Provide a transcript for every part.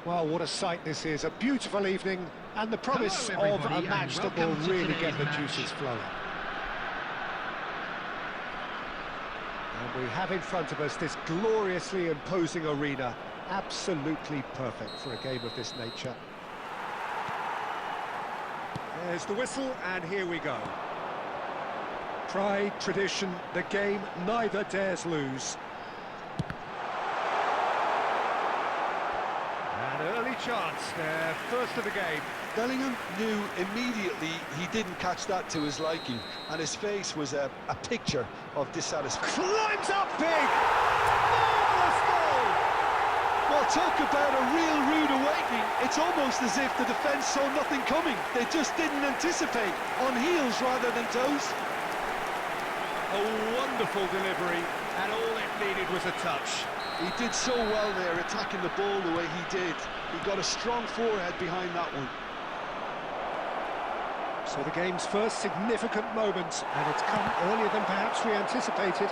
Well, what a sight this is. A beautiful evening and the promise of a match that will really get the juices flowing. And we have in front of us this gloriously imposing arena. Absolutely perfect for a game of this nature. There's the whistle, and here we go. Pride, tradition, the game neither dares lose. Chance there, first of the game. Bellingham knew immediately he didn't catch that to his liking, and his face was a picture of dissatisfaction. Climbs up big! Marvellous goal! Well, talk about a real rude awakening. It's almost as if the defence saw nothing coming. They just didn't anticipate, on heels rather than toes. A wonderful delivery, and all it needed was a touch. He did so well there, attacking the ball the way he did. He got a strong forehead behind that one. So the game's first significant moment, and it's come earlier than perhaps we anticipated.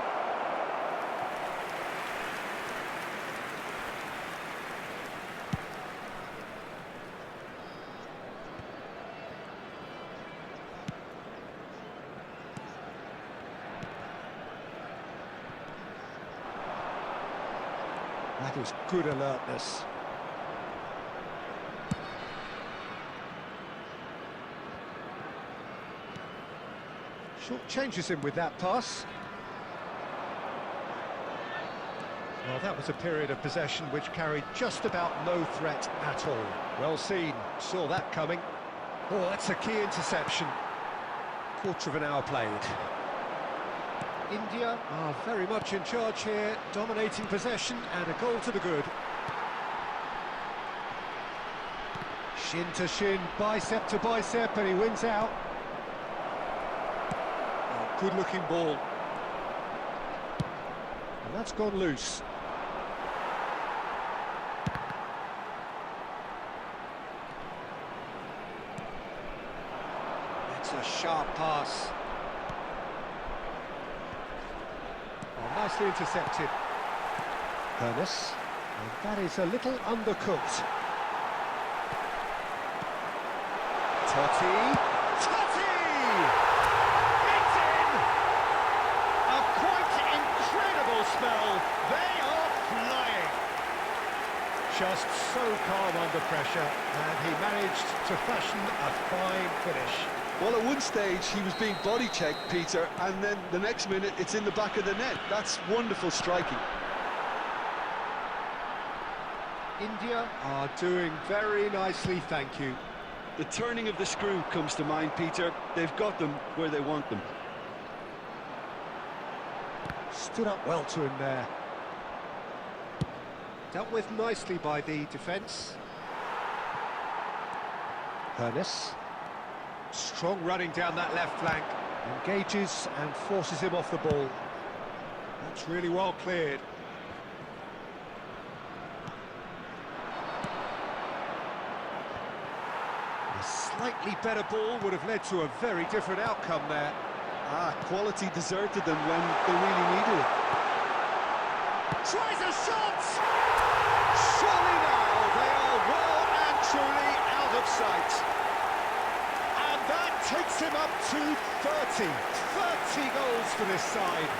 That is good alertness. Short changes him with that pass. Well, that was a period of possession which carried just about no threat at all. Well seen, saw that coming. Oh, that's a key interception. Quarter of an hour played. India are very much in charge here, dominating possession, and a goal to the good. Shin to shin, bicep to bicep, and he wins out. Oh, good-looking ball. And that's gone loose. It's a sharp pass. Nicely intercepted. Ernest, and that is a little undercooked. Totti! It's in! A quite incredible spell. They are flying. Just so calm under pressure, and he managed to fashion a fine finish. Well, at one stage, he was being body-checked, Peter, and then the next minute, it's in the back of the net. That's wonderful striking. India are doing very nicely, thank you. The turning of the screw comes to mind, Peter. They've got them where they want them. Stood up well to him there. Dealt with nicely by the defence. Ernest. Strong running down that left flank, engages and forces him off the ball. That's really well cleared. A slightly better ball would have led to a very different outcome there. Quality deserted them when they really needed it. Tries a shot! Surely now they are well and truly out of sight. Takes him up to 30 goals for this side.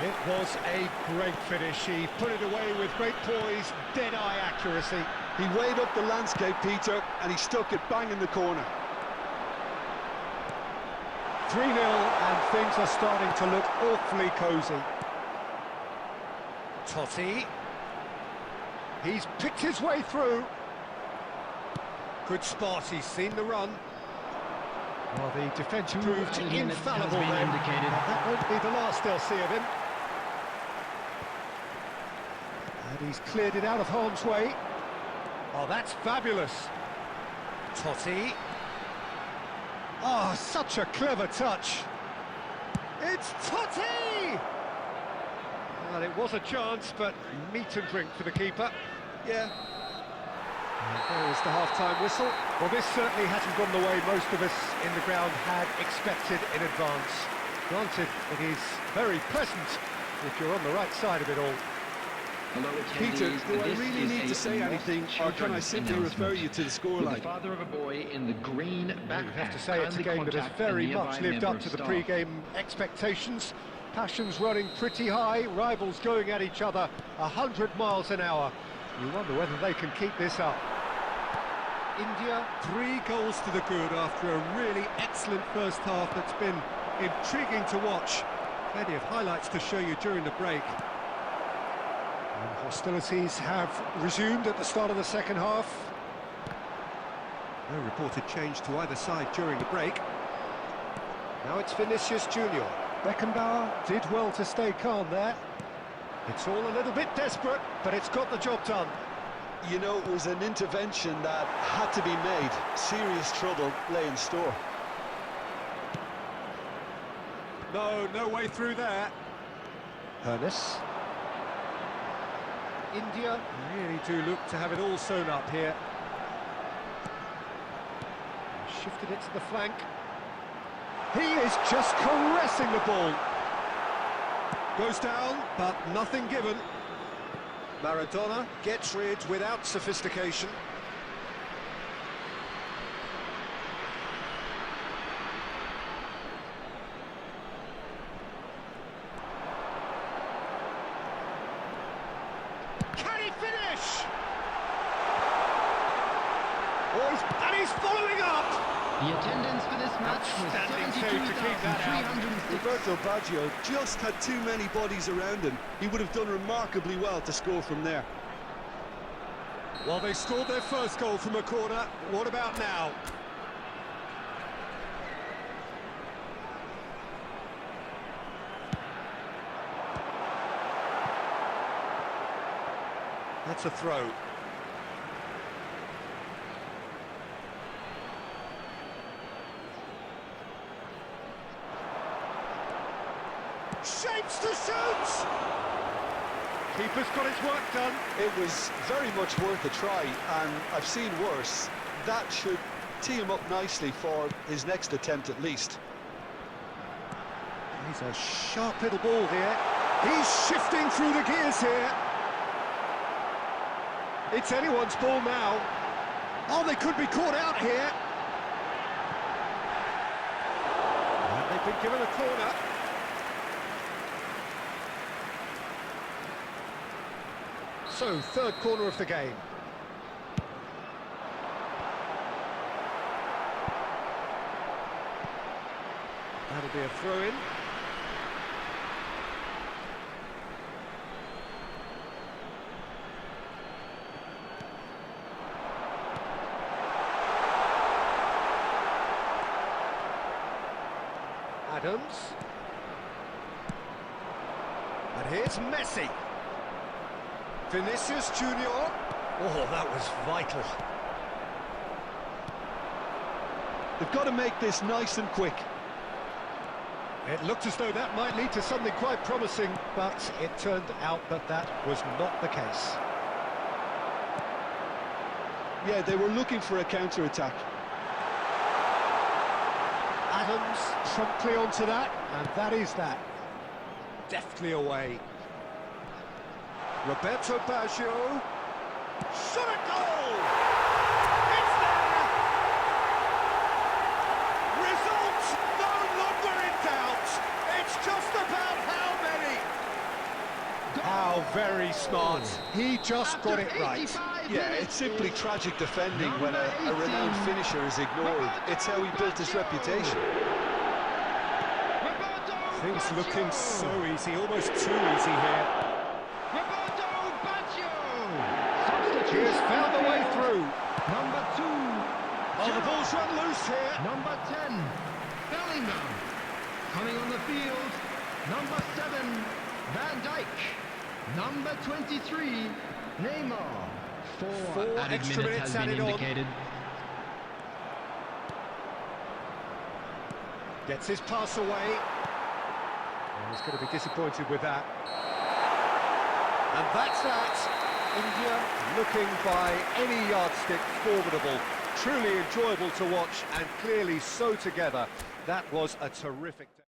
It was a great finish. He put it away with great poise, dead-eye accuracy. He weighed up the landscape, Peter, and he stuck it bang in the corner. 3-0, and things are starting to look awfully cosy. Totti. He's picked his way through. Good spot, he's seen the run. Well, the defence proved infallible then. That won't be the last they'll see of him. And he's cleared it out of harm's way. Oh, that's fabulous. Totti. Oh, such a clever touch. It's Totti! Well, it was a chance, but meat and drink for the keeper. Yeah. And there is the half-time whistle. Well, this certainly hasn't gone the way most of us in the ground had expected in advance. Granted, it is very pleasant if you're on the right side of it all. Peter, do I really need to say anything, or can I simply refer you to the scoreline? The father of a boy in the green backpack. You have to say it's a game that has very much lived up to the pre-game expectations. Passions running pretty high, rivals going at each other 100 miles an hour. You wonder whether they can keep this up. India, 3 goals to the good after a really excellent first half that's been intriguing to watch. Plenty of highlights to show you during the break. And hostilities have resumed at the start of the second half. No reported change to either side during the break. Now it's Vinicius Junior. Beckenbauer did well to stay calm there. It's all a little bit desperate, but it's got the job done. You know, it was an intervention that had to be made. Serious trouble lay in store. No way through there. Ernest. India really do look to have it all sewn up here. Shifted it to the flank. He is just caressing the ball. Goes down, but nothing given. Maradona gets rid without sophistication. Can he finish? And he's following up. The attendance for this match was Outstanding save to keep that out. 72,306. Roberto Baggio just had too many bodies around him. He would have done remarkably well to score from there. Well, they scored their first goal from a corner. What about now? That's a throw. Shapes to shoot! Keeper's got his work done. It was very much worth a try, and I've seen worse. That should tee him up nicely for his next attempt at least. He's a sharp little ball here. He's shifting through the gears here. It's anyone's ball now. Oh, they could be caught out here. And they've been given a corner. So, third corner of the game. That'll be a throw-in. Adams. And here's Messi. Vinicius Junior. Oh, that was vital. They've got to make this nice and quick. It looked as though that might lead to something quite promising, but it turned out that that was not the case. Yeah, they were looking for a counter-attack. Adams promptly onto that, and that is that. Deftly away. Roberto Baggio. Shot a goal! It's there! Result no longer in doubt. It's just about how many. How very smart. He just got it right. Yeah, it's simply tragic defending when a renowned finisher is ignored. It's how he built his reputation. Things looking so easy, almost too easy here. ball's run loose here. Number 10, Bellingham. Coming on the field, number 7, Van Dijk. Number 23, Neymar. Four added extra minutes minutes has been added on. indicated. Gets his pass away. And he's going to be disappointed with that. And that's that. India looking by any yardstick formidable. Truly enjoyable to watch and clearly so together. That was a terrific day.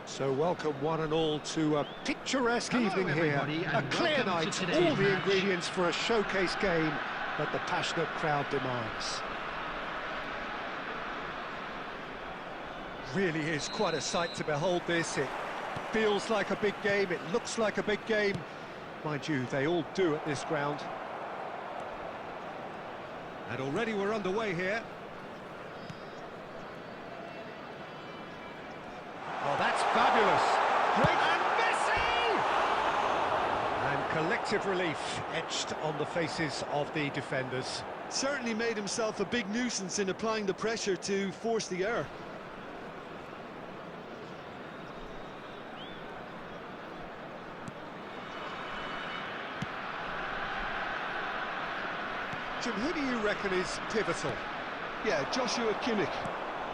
So welcome one and all to a picturesque evening here. Everybody, A and clear welcome night, to all today's the match. ingredients for a showcase game that the passionate crowd demands. Really is quite a sight to behold this. It feels like a big game, it looks like a big game. Mind you, they all do at this ground. And already we're underway here. Oh, that's fabulous. Great. And Messi! And collective relief etched on the faces of the defenders. Certainly made himself a big nuisance in applying the pressure to force the error. Jim, who do you reckon is pivotal? Yeah, Joshua Kimmich.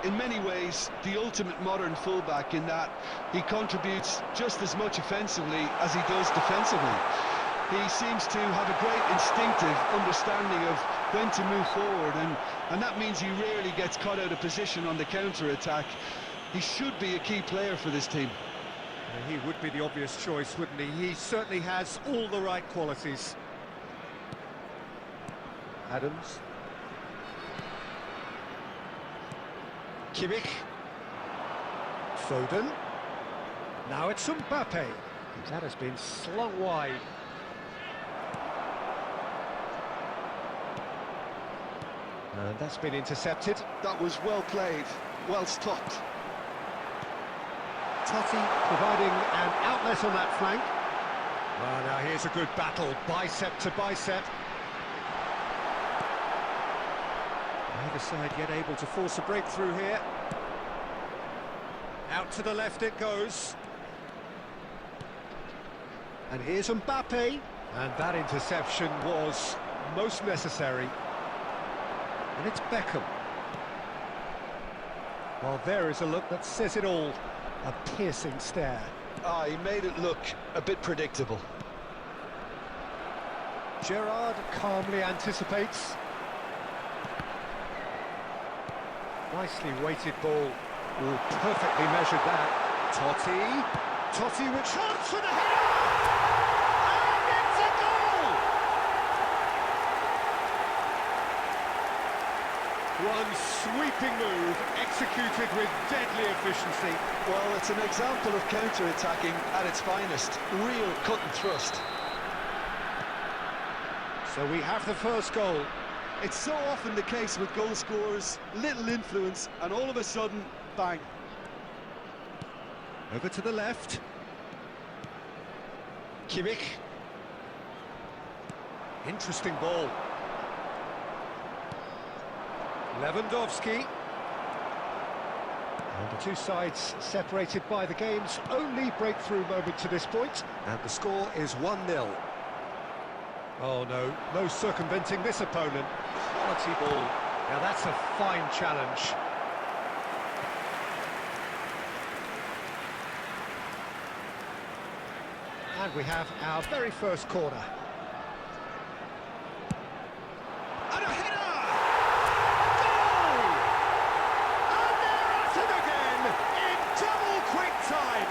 In many ways, the ultimate modern fullback in that he contributes just as much offensively as he does defensively. He seems to have a great instinctive understanding of when to move forward, and that means he rarely gets caught out of position on the counter-attack. He should be a key player for this team. He would be the obvious choice, wouldn't he? He certainly has all the right qualities. Adams. Kimmich. Foden. Now it's Mbappe. That has been slung wide. And that's been intercepted. That was well played, well stopped. Totti providing an outlet on that flank. Well, now here's a good battle, bicep to bicep. Neither side yet able to force a breakthrough here. Out to the left it goes. And here's Mbappe. And that interception was most necessary. And it's Beckham. Well, there is a look that says it all. A piercing stare. Ah, he made it look a bit predictable. Gerrard calmly anticipates. Nicely weighted ball. Ooh, perfectly measured that. Totti with chance for the header! And it's a goal! One sweeping move, executed with deadly efficiency. Well, it's an example of counter-attacking at its finest. Real cut and thrust. So we have the first goal. It's so often the case with goal scorers, little influence, and all of a sudden, bang. Over to the left. Kimmich. Interesting ball. Lewandowski. And the two sides separated by the game's only breakthrough moment to this point. And the score is 1-0. Oh no, no circumventing this opponent. Quality ball. Now that's a fine challenge. And we have our very first corner. And a header! Goal! And they're at it again in double quick time.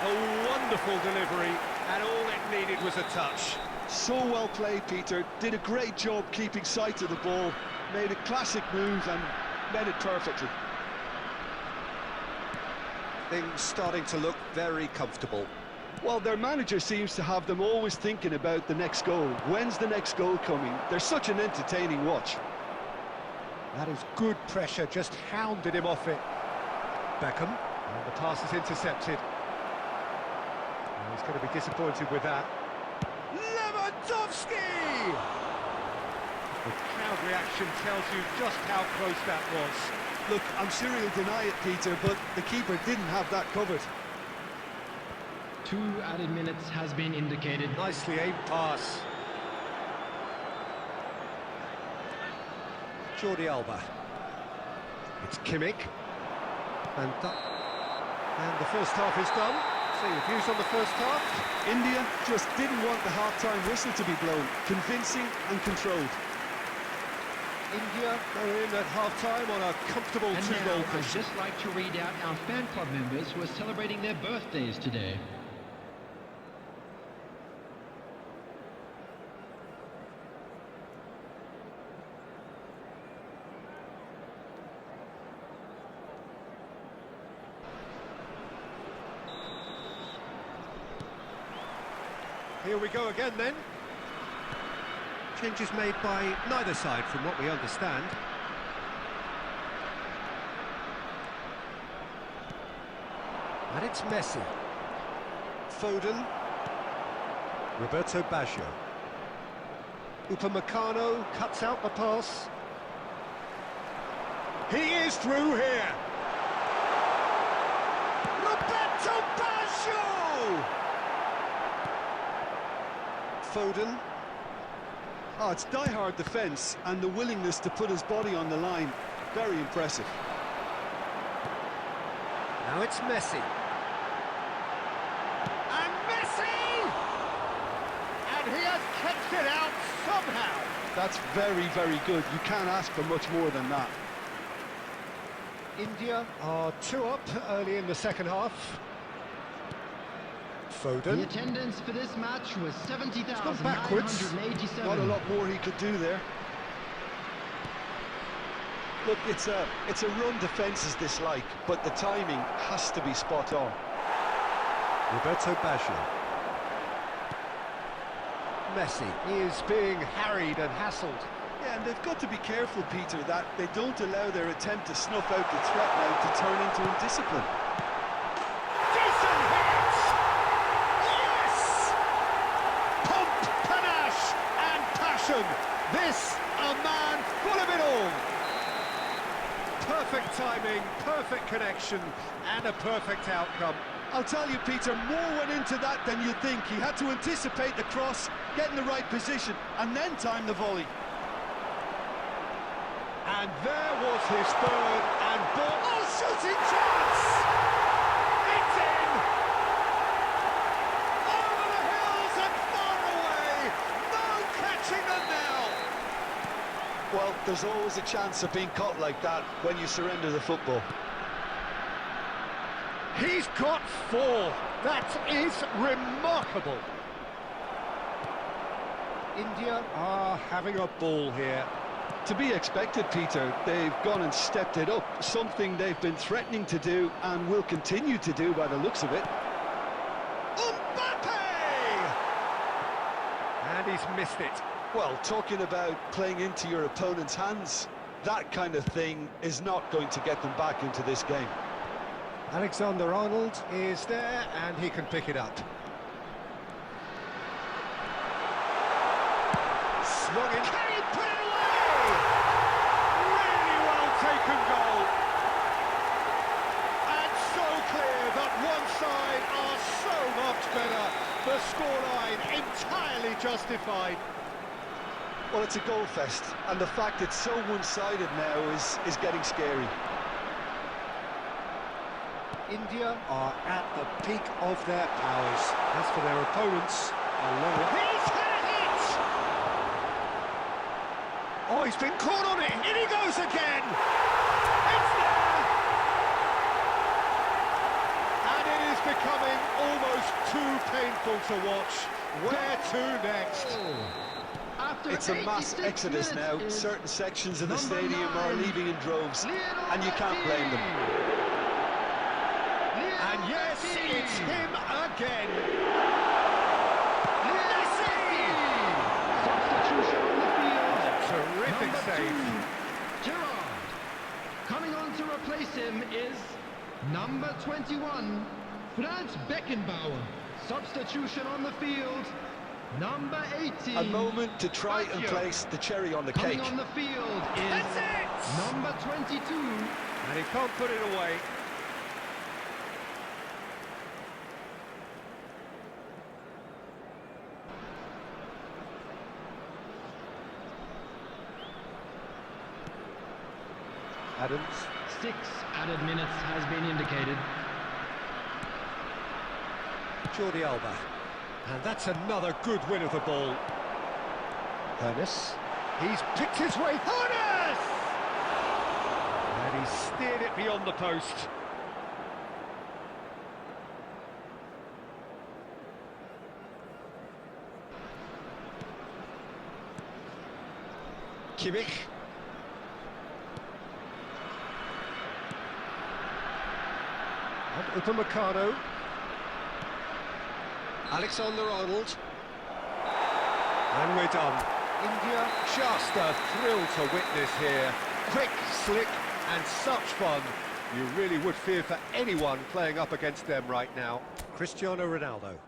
A wonderful delivery, and all it needed was a touch. So well played, Peter. Did a great job keeping sight of the ball. Made a classic move and made it perfectly. Things starting to look very comfortable. Well, their manager seems to have them always thinking about the next goal. When's the next goal coming? They're such an entertaining watch. That is good pressure, just hounded him off it. Beckham, and the pass is intercepted. And he's going to be disappointed with that. Lewandowski! The crowd reaction tells you just how close that was. Look, I'm sure he'll deny it, Peter, but the keeper didn't have that covered. 2 added minutes has been indicated. Nicely aimed pass. Jordi Alba. It's Kimmich. And the first half is done. So your views on the first half? India just didn't want the half-time whistle to be blown. Convincing and controlled. India go in at half-time on a comfortable And two-goal now, I'd cushion. just like to read out our fan club members who are celebrating their birthdays today. Here we go again then. Changes made by neither side from what we understand. And it's Messi. Foden. Roberto Baggio. Upamecano cuts out the pass. He is through here. Roberto Baggio! Foden. Oh, it's die-hard defence and the willingness to put his body on the line. Very impressive. Now it's Messi. And Messi! And he has kept it out somehow. That's very, very good. You can't ask for much more than that. India are 2 up early in the second half. Foden. The attendance for this match was backwards. 70,987. Not a lot more he could do there. Look, it's a run defence's dislike, but the timing has to be spot on. Roberto Baggio. Messi is being harried and hassled. Yeah, and they've got to be careful, Peter, that they don't allow their attempt to snuff out the threat now to turn into indiscipline. Decent hit! Yes! Pump, panache and passion. This, a man full of it all. Perfect timing, perfect connection and a perfect outcome. I'll tell you, Peter, more went into that than you'd think. He had to anticipate the cross, get in the right position, and then time the volley. And there was his third and ball. Oh, shooting chance! It's in! Over the hills and far away! No catching them now! Well, there's always a chance of being caught like that when you surrender the football. He's got 4. That is remarkable. India are having a ball here. To be expected, Peter. They've gone and stepped it up, something they've been threatening to do and will continue to do by the looks of it. Mbappe! And he's missed it. Well, talking about playing into your opponent's hands, that kind of thing is not going to get them back into this game. Alexander-Arnold is there, and he can pick it up. Swung in. Can he put it away? Really well taken goal. And so clear that one side are so much better. The scoreline entirely justified. Well, it's a goal fest, and the fact it's so one-sided now is getting scary. India are at the peak of their powers. As for their opponents, a long way. He's had it! Oh, he's been caught on it. In he goes again. It's there! And it is becoming almost too painful to watch. Where to next? It's a mass exodus now. Certain sections of the stadium are leaving in droves, and you can't blame them. And yes, it's him again. Messi! Substitution on the field. Terrific save. Gerrard. Coming on to replace him is number 21, Franz Beckenbauer. Substitution on the field, number 18. A moment to try and place the cherry on the cake. Coming on the field is That's it! number 22. And he can't put it away. Adams. 6 added minutes has been indicated. Jordi Alba. And that's another good win of the ball. Ernest. He's picked his way. Ernest! And he's steered it beyond the post. Kimmich. And Upamecano. Alexander-Arnold. And we're done. India, just a thrill to witness here. Quick, slick, and such fun. You really would fear for anyone playing up against them right now. Cristiano Ronaldo.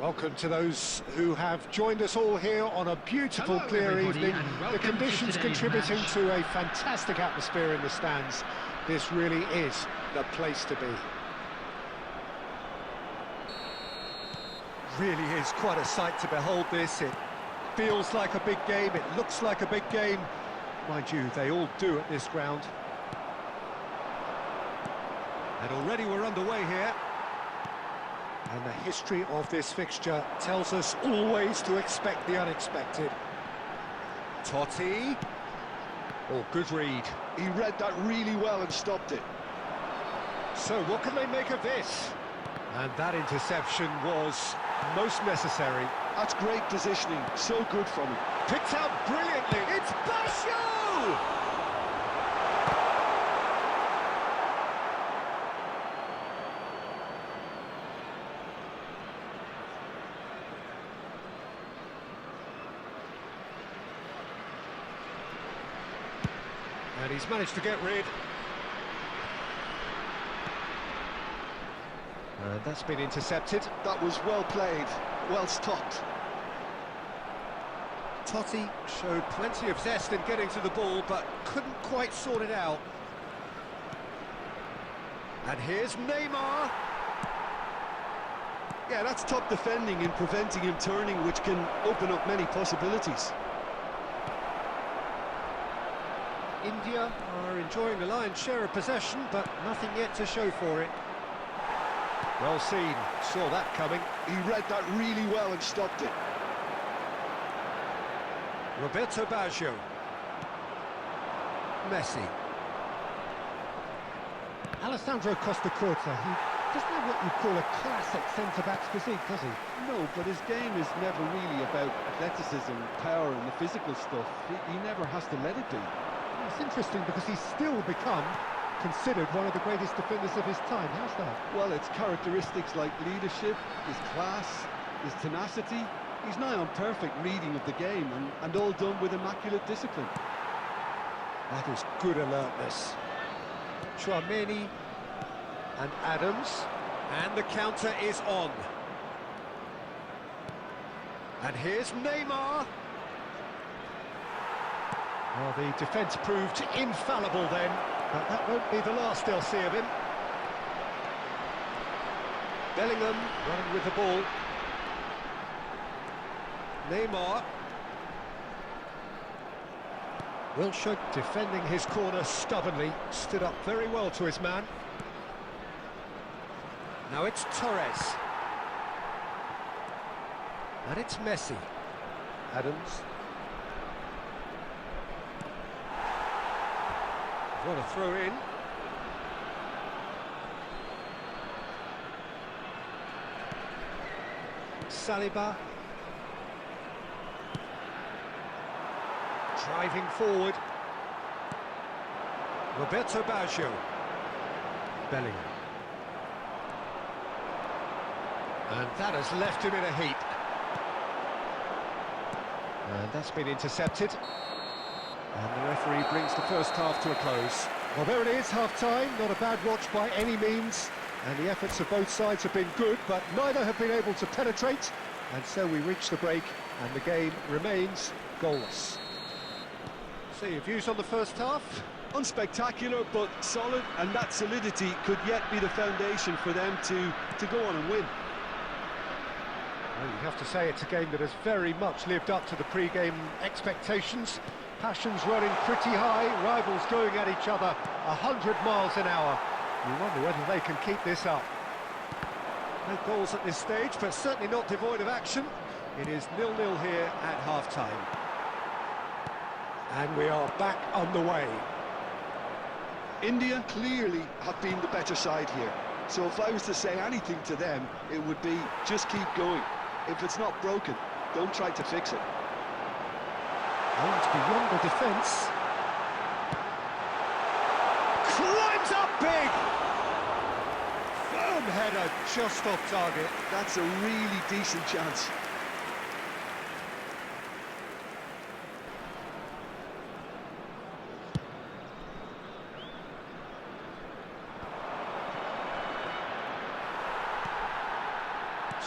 Welcome to those who have joined us all here on a beautiful, Hello, clear everybody, evening. and The welcome to conditions today's contributing match. to a fantastic atmosphere in the stands. This really is the place to be. Really is quite a sight to behold this. It feels like a big game, it looks like a big game. Mind you, they all do at this ground. And already we're underway here. And the history of this fixture tells us always to expect the unexpected. Totti. Oh, good read. He read that really well and stopped it. So what can they make of this? And that interception was most necessary. That's great positioning, so good from him. Picked out brilliantly. It's Basho! And he's managed to get rid. And that's been intercepted. That was well played, well stopped. Totti showed plenty of zest in getting to the ball, but couldn't quite sort it out. And here's Neymar. Yeah, that's top defending and preventing him turning, which can open up many possibilities. India are enjoying the lion's share of possession, but nothing yet to show for it. Well seen, saw that coming. He read that really well and stopped it. Roberto Baggio. Messi. Alessandro Costa-Curta, he doesn't have what you call a classic centre-back's physique, does he? No, but his game is never really about athleticism, power and the physical stuff. He never has to let it be. It's interesting because he's still become considered one of the greatest defenders of his time. How's that? Well, it's characteristics like leadership, his class, his tenacity. He's nigh on perfect reading of the game and all done with immaculate discipline. That is good alertness. Chouameni and Adams. And the counter is on. And here's Neymar. Well, the defence proved infallible then, but that won't be the last they'll see of him. Bellingham running with the ball. Neymar. Wilshere defending his corner stubbornly, stood up very well to his man. Now it's Torres. And it's Messi. Adams. What a throw in. Saliba. Driving forward. Roberto Baggio. Bellingham. And that has left him in a heap. And that's been intercepted. And the referee brings the first half to a close. Well, there it is, half-time. Not a bad watch by any means. And the efforts of both sides have been good, but neither have been able to penetrate. And so we reach the break, and the game remains goalless. So your views on the first half? Unspectacular, but solid, and that solidity could yet be the foundation for them to go on and win. Well, you have to say it's a game that has very much lived up to the pre-game expectations. Passions running pretty high, rivals going at each other 100 miles an hour. You wonder whether they can keep this up. No goals at this stage, but certainly not devoid of action. It is 0-0 here at half-time. And we are back on the way. India clearly have been the better side here. So if I was to say anything to them, it would be just keep going. If it's not broken, don't try to fix it. Oh, it's beyond the defence. Climbs up big! Firm header, just off target. That's a really decent chance.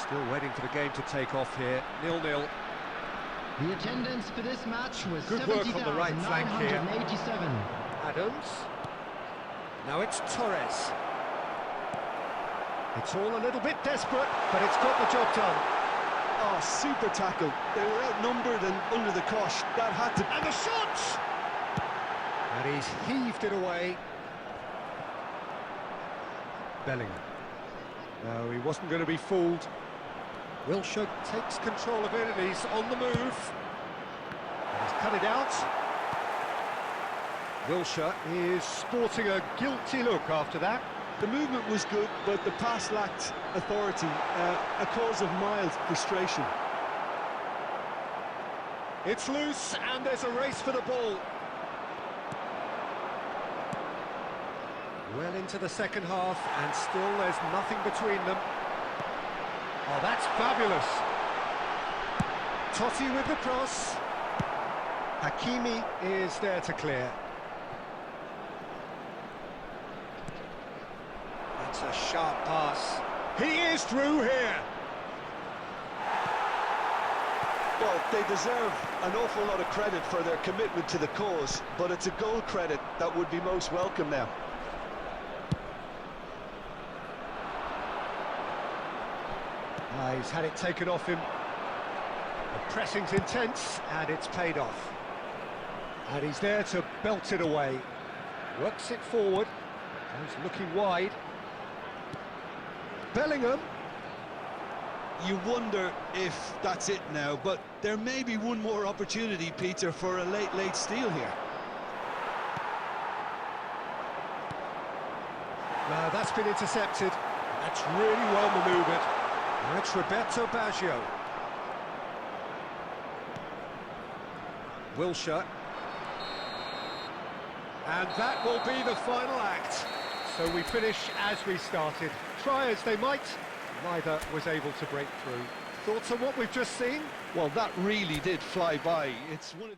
Still waiting for the game to take off here. 0-0. The attendance for this match was Good work on the right flank here. 70,987. Adams. Now it's Torres. It's all a little bit desperate, but it's got the job done. Oh, super tackle. They were outnumbered and under the cosh. That had to... And the shot! And he's heaved it away. Bellingham. No, he wasn't going to be fooled. Wilshere takes control of it and he's on the move. And he's cut it out. Wilshere is sporting a guilty look after that. The movement was good, but the pass lacked authority, a cause of mild frustration. It's loose and there's a race for the ball. Well into the second half and still there's nothing between them. Oh, that's fabulous. Totti with the cross. Hakimi is there to clear. That's a sharp pass. He is through here. Well, they deserve an awful lot of credit for their commitment to the cause, but it's a goal credit that would be most welcome now. He's had it taken off him. The pressing's intense, and it's paid off. And he's there to belt it away. Works it forward. He's looking wide. Bellingham. You wonder if that's it now, but there may be one more opportunity, Peter, for a late steal here. No, that's been intercepted. That's really well manoeuvred. Now it's Roberto Baggio. Wilshere. And that will be the final act. So we finish as we started. Try as they might, neither was able to break through. Thoughts on what we've just seen? Well, that really did fly by. It's one of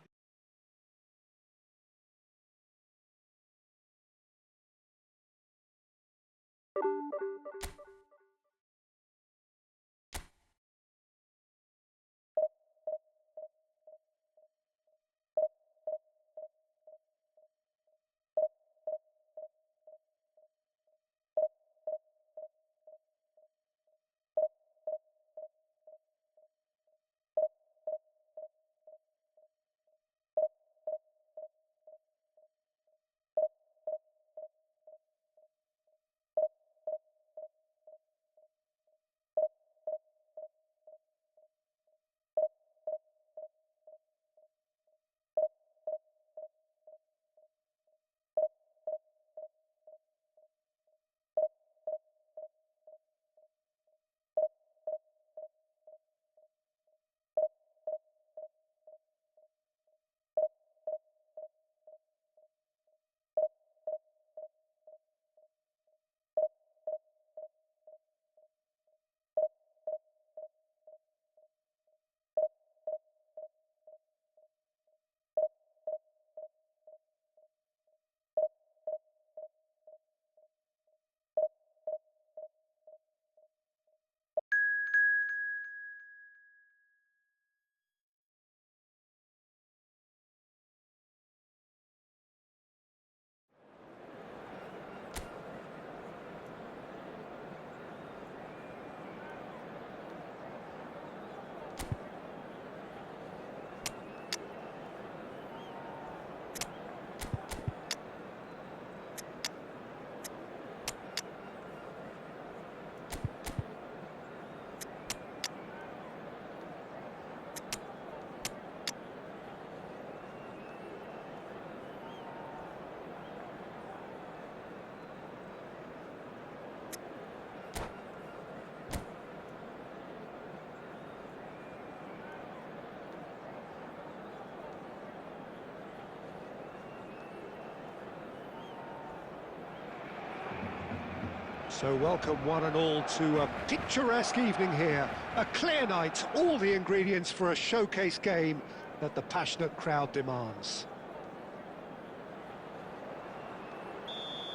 So welcome one and all to a picturesque evening here. A clear night, all the ingredients for a showcase game that the passionate crowd demands.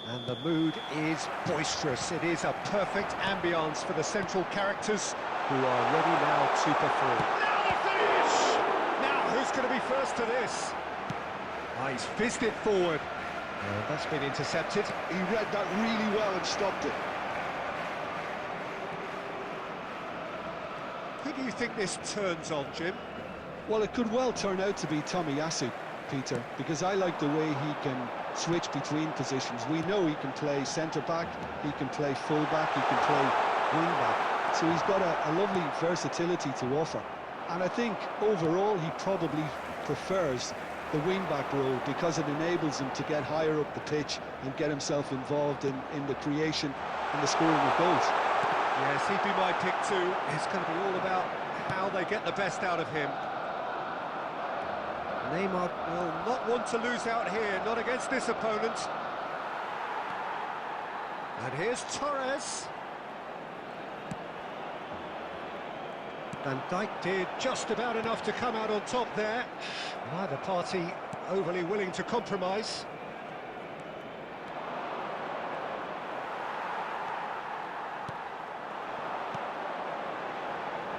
And the mood is boisterous. It is a perfect ambience for the central characters who are ready now to perform. Now the finish! Now, who's going to be first to this? Ah, he's fizzed it forward. That's been intercepted. He read that really well and stopped it. Who do you think this turns on, Jim? Well, it could well turn out to be Tomiyasu, Peter, because I like the way he can switch between positions. We know he can play centre-back, he can play full-back, he can play wing-back. So he's got a lovely versatility to offer. And I think overall he probably prefers the wing-back role because it enables him to get higher up the pitch and get himself involved in the creation and the scoring of goals. Yes, he'd be my pick too. It's going to be all about how they get the best out of him. Neymar will not want to lose out here, not against this opponent. And here's Torres. Van Dijk did just about enough to come out on top there. Neither party overly willing to compromise.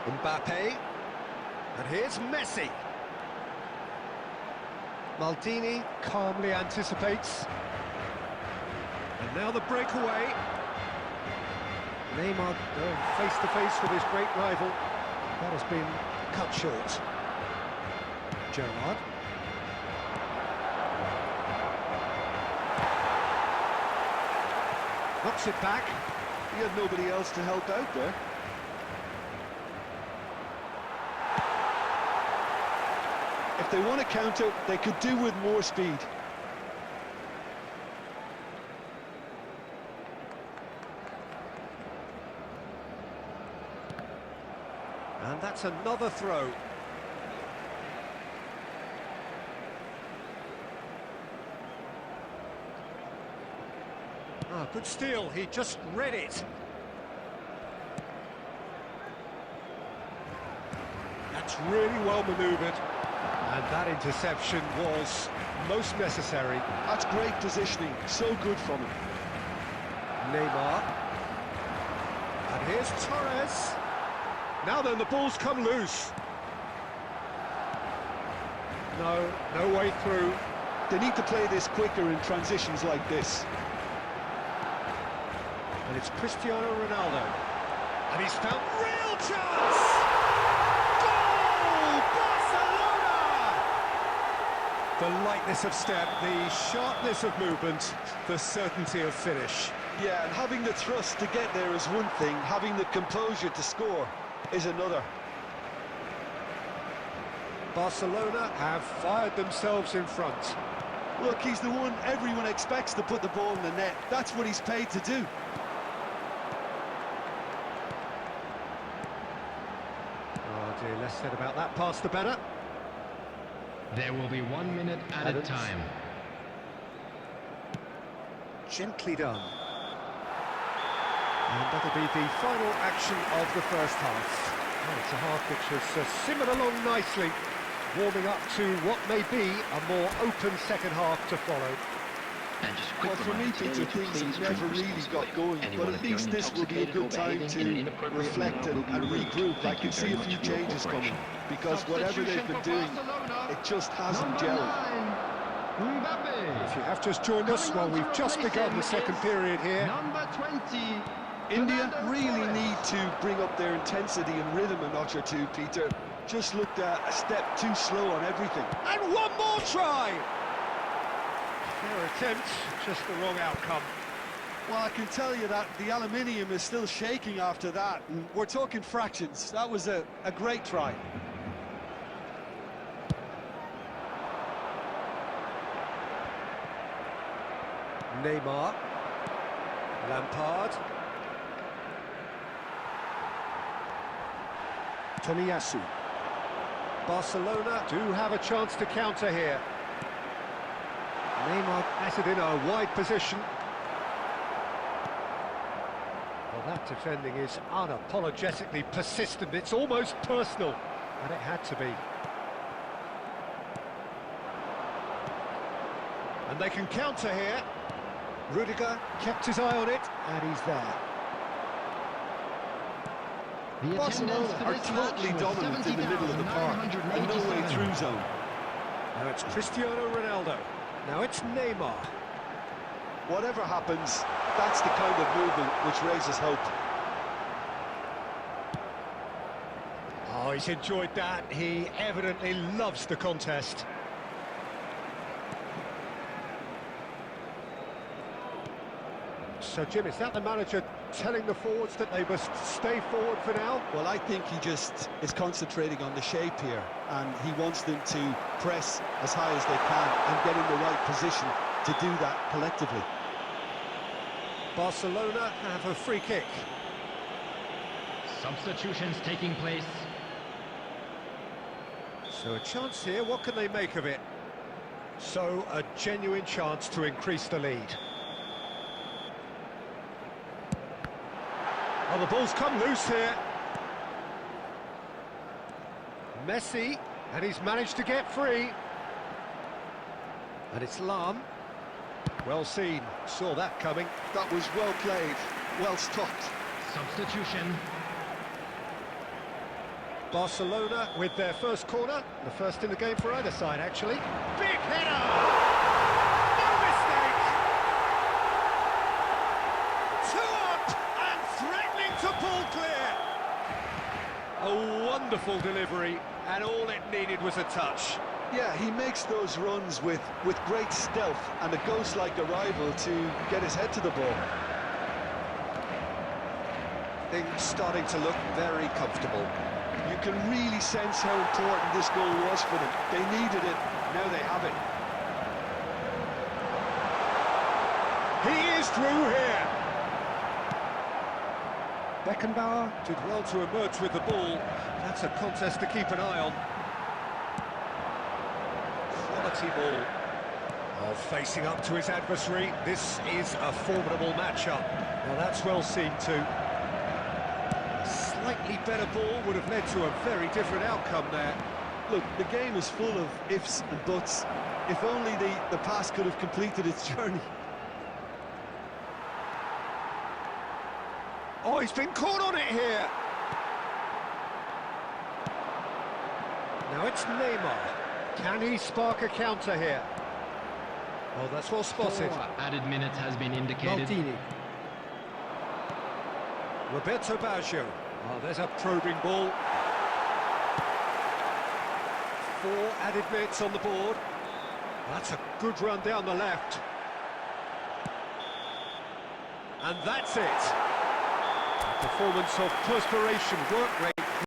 Mbappe. And here's Messi. Maldini calmly anticipates. And now the breakaway. Neymar going face to face with his great rival. That has been cut short. Gerrard. Knocks it back. He had nobody else to help out there. If they want to counter, they could do with more speed. And that's another throw. Ah, good steal, he just read it. That's really well manoeuvred. And that interception was most necessary. That's great positioning, so good from him. Neymar. And here's Torres. Now then, the ball's come loose. No way through. They need to play this quicker in transitions like this. And it's Cristiano Ronaldo. And he's found real chance! Goal! Barcelona! The lightness of step, the sharpness of movement, the certainty of finish. Yeah, and having the thrust to get there is one thing, having the composure to score is another. Barcelona have fired themselves in front. Look, he's the one everyone expects to put the ball in the net. That's what he's paid to do. Oh dear, less said about that pass the better. There will be 1 minute at a time. Gently done. And that'll be the final action of the first half. Oh, it's a half which has simmered along nicely, warming up to what may be a more open second half to follow. And just a quick Well, for me, Peter, things never really got going, but at least this will be a good time to reflect and regroup. I can see a few changes coming, because whatever they've been doing, it just hasn't gelled. If you have just joined us, well, we've just begun the second period here. Number 20. India really need to bring up their intensity and rhythm a notch or two, Peter. Just looked a step too slow on everything. And one more try! Fair attempt, just the wrong outcome. Well, I can tell you that the aluminium is still shaking after that. And we're talking fractions. That was a great try. Neymar. Lampard. Tomiyasu. Barcelona do have a chance to counter here. Neymar has it in a wide position. Well, that defending is unapologetically persistent. It's almost personal, and it had to be. And they can counter here. Rudiger kept his eye on it, and he's there. The Barcelona attendance for are this totally match was dominant in the middle of the park, and no way 70,987. through zone. Now it's Cristiano Ronaldo. Now it's Neymar. Whatever happens, that's the kind of movement which raises hope. Oh, he's enjoyed that. He evidently loves the contest. So, Jim, is that the manager telling the forwards that they must stay forward for now? Well, I think he just is concentrating on the shape here, and he wants them to press as high as they can and get in the right position to do that collectively. Barcelona have a free kick. Substitutions taking place. So a chance here, what can they make of it? So a genuine chance to increase the lead. Oh, the ball's come loose here. Messi, and he's managed to get free. And it's Lam. Well seen, saw that coming. That was well played, well stopped. Substitution. Barcelona with their first corner, the first in the game for either side, actually. Big header! No mistake! Two up and threatening to pull clear. A wonderful delivery, and all it needed was a touch. Yeah, he makes those runs with great stealth and a ghost-like arrival to get his head to the ball. Things starting to look very comfortable. You can really sense how important this goal was for them. They needed it, now they have it. He is through here. Beckenbauer did well to emerge with the ball. That's a contest to keep an eye on. Quality ball. Oh, facing up to his adversary. This is a formidable matchup. Well, that's well seen too. Slightly better ball would have led to a very different outcome there. Look, the game is full of ifs and buts. If only the pass could have completed its journey. Oh, he's been caught on it here. Now it's Neymar. Can he spark a counter here? Oh, that's well spotted. 4 added minutes has been indicated. Maldini. Roberto Baggio. Oh, there's a probing ball. 4 added minutes on the board. That's a good run down the left. And that's it. A performance of perspiration, work rate.